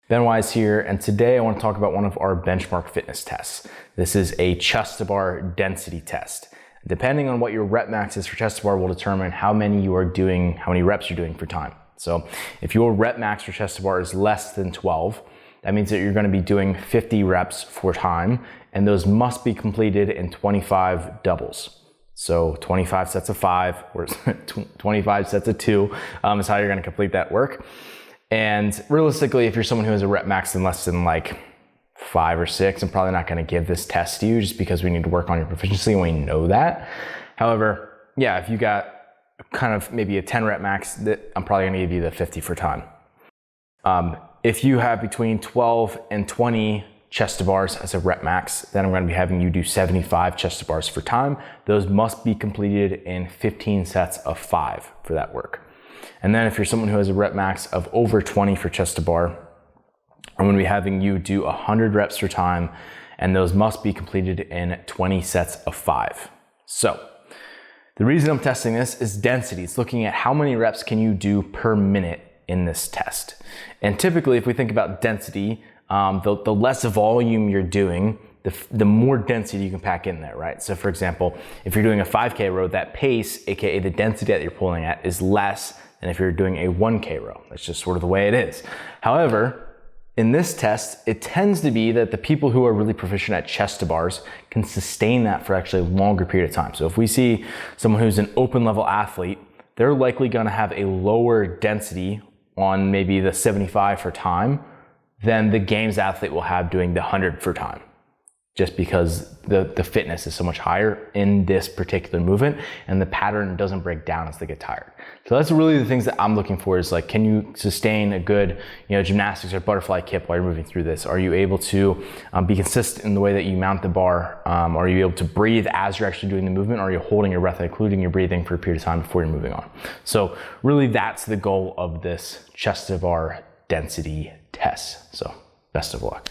Benoit's here, and today I want to talk about one of our benchmark fitness tests. This is a chest to bar density test. Depending on what your rep max is for chest to bar will determine how many reps you're doing for time. So if your rep max for chest to bar is less than 12, that means that you're going to be doing 50 reps for time, and those must be completed in 25 doubles. So 25 sets of 5 or 25 sets of 2 is how you're going to complete that work. And realistically, if you're someone who has a rep max in less than like 5 or 6, I'm probably not going to give this test to you just because we need to work on your proficiency and we know that. However, yeah, if you got kind of maybe a 10 rep max, I'm probably going to give you the 50 for time. If you have between 12 and 20 chest to bars as a rep max, then I'm going to be having you do 75 chest to bars for time. Those must be completed in 15 sets of 5 for that work. And then if you're someone who has a rep max of over 20 for chest to bar, I'm going to be having you do 100 reps for time, and those must be completed in 20 sets of 5. So the reason I'm testing this is density. It's looking at how many reps can you do per minute in this test. And typically, if we think about density, the less volume you're doing, the more density you can pack in there, right? So for example, if you're doing a 5K row, that pace, AKA the density that you're pulling at, is less than if you're doing a 1K row. That's just sort of the way it is. However, in this test, it tends to be that the people who are really proficient at chest to bars can sustain that for actually a longer period of time. So if we see someone who's an open level athlete, they're likely gonna have a lower density on maybe the 75 for time than the games athlete will have doing the 100 for time, just because the fitness is so much higher in this particular movement and the pattern doesn't break down as they get tired. So that's really the things that I'm looking for, is like, can you sustain a good, gymnastics or butterfly kip while you're moving through this? Are you able to be consistent in the way that you mount the bar? Are you able to breathe as you're actually doing the movement? Or are you holding your breath, including your breathing, for a period of time before you're moving on? So really that's the goal of this chest to bar density test. So best of luck.